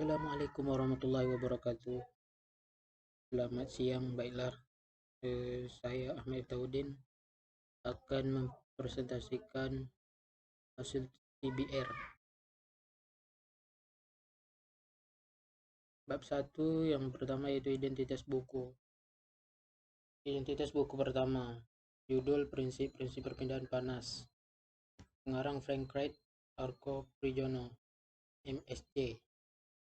Assalamualaikum warahmatullahi wabarakatuh. Selamat siang, baiklah. Saya Ahmad Taudin akan mempresentasikan hasil TBR. Bab 1 yang pertama yaitu identitas buku. Identitas buku pertama, judul Prinsip-prinsip perpindahan panas. Pengarang Frank Wright, Arco Prijono, MSc.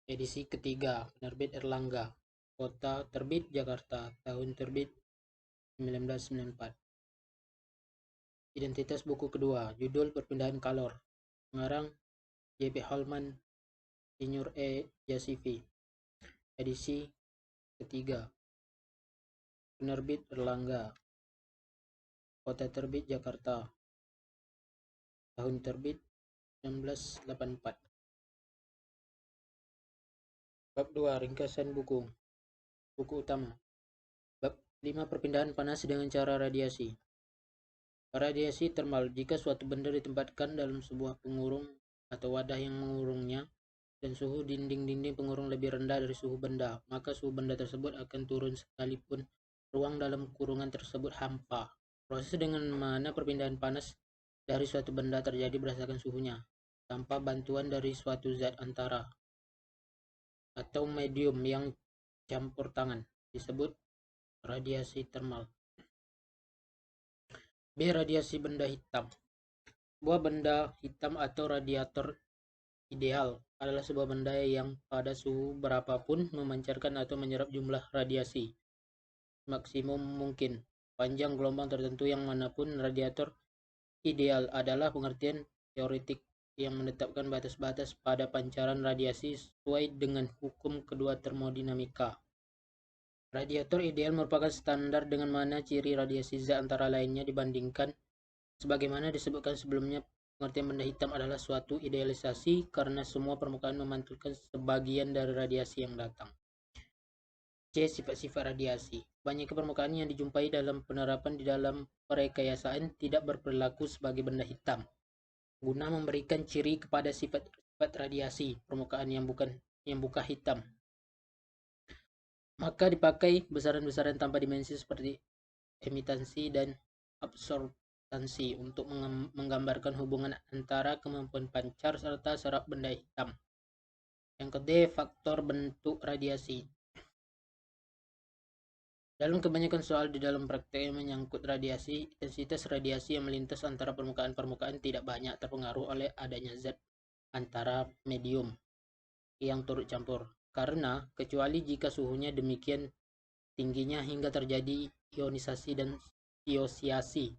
Edisi ketiga, penerbit Erlangga. Kota terbit Jakarta, tahun terbit 1994. Identitas buku kedua, judul Perpindahan Kalor. Pengarang J.P. Holman, Senior E. Jasifi. Edisi ketiga, penerbit Erlangga. Kota terbit Jakarta, tahun terbit 1984. Bab 2, ringkasan buku. Buku utama. Bab 5, perpindahan panas dengan cara radiasi. Radiasi termal, jika suatu benda ditempatkan dalam sebuah pengurung atau wadah yang mengurungnya dan suhu dinding-dinding pengurung lebih rendah dari suhu benda, maka suhu benda tersebut akan turun sekalipun ruang dalam kurungan tersebut hampa. Proses dengan mana perpindahan panas dari suatu benda terjadi berdasarkan suhunya, tanpa bantuan dari suatu zat antara atau medium yang campur tangan, disebut radiasi termal. B. Radiasi benda hitam. Sebuah benda hitam atau radiator ideal adalah sebuah benda yang pada suhu berapapun memancarkan atau menyerap jumlah radiasi maksimum mungkin. Panjang gelombang tertentu yang manapun radiator ideal adalah pengertian teoretik yang menetapkan batas-batas pada pancaran radiasi sesuai dengan hukum kedua termodinamika. Radiator ideal merupakan standar dengan mana ciri radiasi zat antara lainnya dibandingkan. Sebagaimana disebutkan sebelumnya, pengertian benda hitam adalah suatu idealisasi karena semua permukaan memantulkan sebagian dari radiasi yang datang. C. Sifat-sifat radiasi. Banyak permukaan yang dijumpai dalam penerapan di dalam perekayasaan tidak berperilaku sebagai benda hitam, guna memberikan ciri kepada sifat-sifat radiasi permukaan yang bukan hitam. Maka dipakai besaran-besaran tanpa dimensi seperti emitansi dan absorptansi untuk menggambarkan hubungan antara kemampuan pancar serta serap benda hitam. Yang ke D, faktor bentuk radiasi. Dalam kebanyakan soal di dalam praktek yang menyangkut radiasi, intensitas radiasi yang melintas antara permukaan-permukaan tidak banyak terpengaruh oleh adanya zat antara medium yang turut campur. Karena kecuali jika suhunya demikian tingginya hingga terjadi ionisasi dan iosiasi.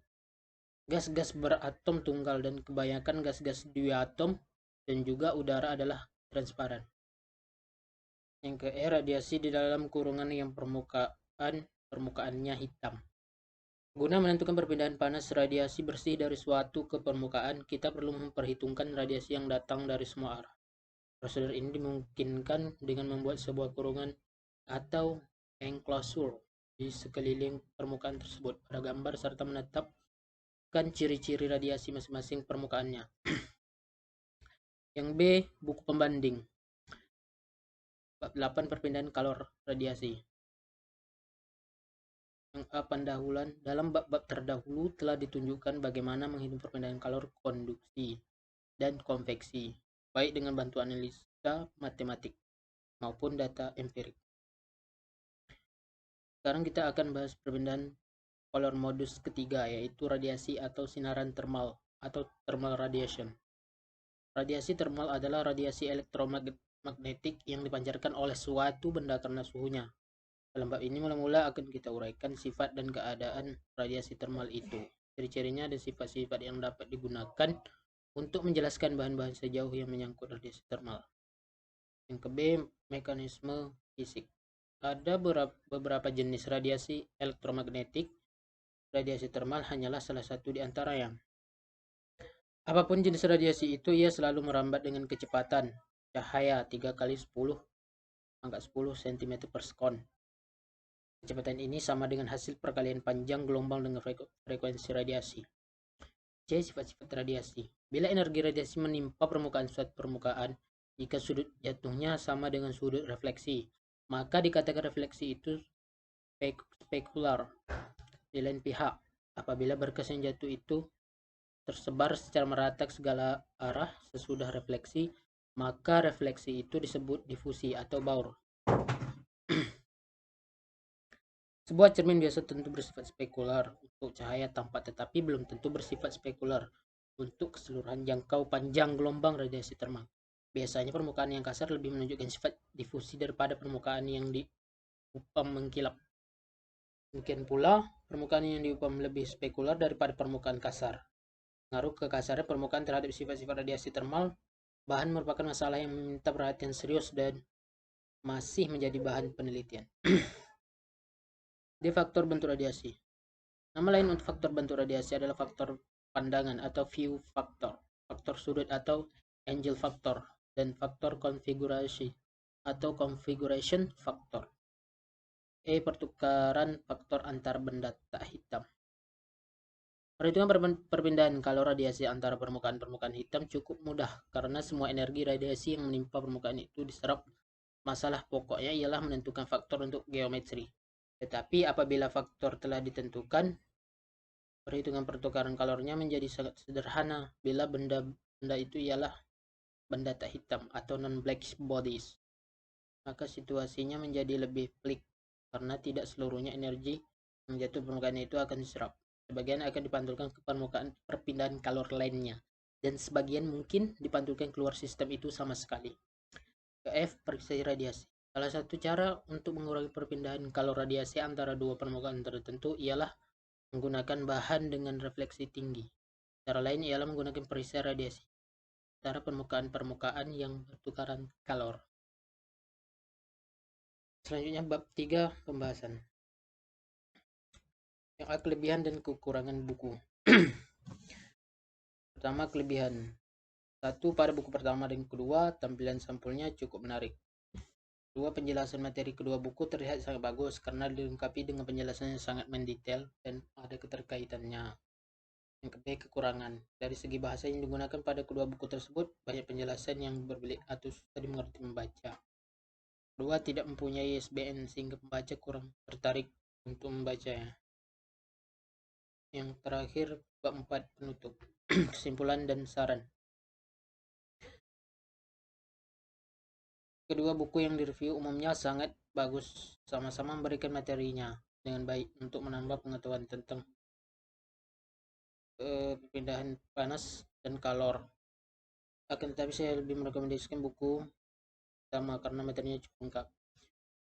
Gas-gas beratom tunggal dan kebanyakan gas-gas duatom dan juga udara adalah transparan. Yang ke E, radiasi di dalam kurungan yang permukaannya hitam. Guna menentukan perpindahan panas radiasi bersih dari suatu ke permukaan, kita perlu memperhitungkan radiasi yang datang dari semua arah. Prosedur ini dimungkinkan dengan membuat sebuah kurungan atau enclosure di sekeliling permukaan tersebut pada gambar serta menetapkan ciri-ciri radiasi masing-masing permukaannya. Yang B, buku pembanding. Bab 8, perpindahan kalor radiasi. Yang A, pendahuluan. Dalam bab-bab terdahulu telah ditunjukkan bagaimana menghitung perpindahan kalor konduksi dan konveksi, baik dengan bantuan analisa matematik maupun data empirik. Sekarang kita akan bahas perpindahan kalor modus ketiga, yaitu radiasi atau sinaran termal atau thermal radiation. Radiasi termal adalah radiasi elektromagnetik yang dipancarkan oleh suatu benda karena suhunya. Dalam bab ini mula-mula akan kita uraikan sifat dan keadaan radiasi termal itu, ciri-cirinya dan sifat-sifat yang dapat digunakan untuk menjelaskan bahan-bahan sejauh yang menyangkut radiasi termal. Yang ke B, mekanisme fisik. Ada beberapa jenis radiasi elektromagnetik. Radiasi termal hanyalah salah satu di antaranya. Apapun jenis radiasi itu, ia selalu merambat dengan kecepatan cahaya 3 kali 10 angka 10 cm per sekon. Kecepatan ini sama dengan hasil perkalian panjang gelombang dengan frekuensi radiasi. C. Sifat-sifat radiasi. Bila energi radiasi menimpa permukaan suatu permukaan, Jika sudut jatuhnya sama dengan sudut refleksi, maka dikatakan refleksi itu spekular. Di lain pihak, apabila berkas yang jatuh itu tersebar secara merata ke segala arah sesudah refleksi, maka refleksi itu disebut difusi atau baur. Sebuah cermin biasa tentu bersifat spekular untuk cahaya tampak, tetapi belum tentu bersifat spekular untuk keseluruhan jangkau panjang gelombang radiasi termal. Biasanya permukaan yang kasar lebih menunjukkan sifat difusi daripada permukaan yang diupam mengkilap. Mungkin pula permukaan yang diupam lebih spekular daripada permukaan kasar. Pengaruh kekasaran permukaan terhadap sifat-sifat radiasi termal bahan merupakan masalah yang meminta perhatian serius dan masih menjadi bahan penelitian. Di faktor bentuk radiasi. Nama lain untuk faktor bentuk radiasi adalah faktor pandangan atau view factor, faktor sudut atau angle factor, dan faktor konfigurasi atau configuration factor. Pertukaran faktor antar benda tak hitam. Perhitungan perpindahan kalor radiasi antara permukaan-permukaan hitam cukup mudah karena semua energi radiasi yang menimpa permukaan itu diserap. Masalah pokoknya ialah menentukan faktor untuk geometri. Tetapi apabila faktor telah ditentukan, perhitungan pertukaran kalornya menjadi sangat sederhana bila benda itu ialah benda tak hitam atau non-black bodies. Maka situasinya menjadi lebih pelik karena tidak seluruhnya energi yang jatuh permukaan itu akan diserap. Sebagian akan dipantulkan ke permukaan perpindahan kalor lainnya, dan sebagian mungkin dipantulkan keluar sistem itu sama sekali. F. Periksa radiasi. Salah satu cara untuk mengurangi perpindahan kalor radiasi antara dua permukaan tertentu ialah menggunakan bahan dengan refleksi tinggi. Cara lain ialah menggunakan perisai radiasi antara permukaan-permukaan yang bertukaran kalor. Selanjutnya bab 3 pembahasan. Yang kelebihan dan kekurangan buku. Pertama, kelebihan. 1. Pada buku pertama dan kedua, tampilan sampulnya cukup menarik. 2. Penjelasan materi kedua buku terlihat sangat bagus karena dilengkapi dengan penjelasan yang sangat mendetail dan ada keterkaitannya. Yang ketiga, kekurangan. Dari segi bahasa yang digunakan pada kedua buku tersebut, banyak penjelasan yang berbelit atau susah dimengerti membaca. 2. Tidak mempunyai ISBN sehingga pembaca kurang tertarik untuk membacanya. Yang terakhir, bab 4 penutup. Kesimpulan dan saran. Kedua buku yang direview umumnya sangat bagus, sama-sama memberikan materinya dengan baik untuk menambah pengetahuan tentang perpindahan panas dan kalor. Akan tetapi saya lebih merekomendasikan buku pertama karena materinya cukup lengkap.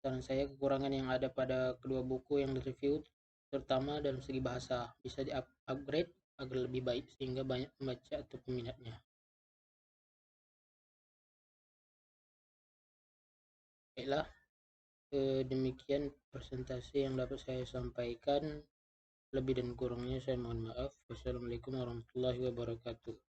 Saran saya, kekurangan yang ada pada kedua buku yang direview, terutama dalam segi bahasa, bisa di-upgrade agar lebih baik sehingga banyak pembaca atau peminatnya. Baiklah, demikian presentasi yang dapat saya sampaikan. Lebih dan kurangnya saya mohon maaf. Wassalamualaikum warahmatullahi wabarakatuh.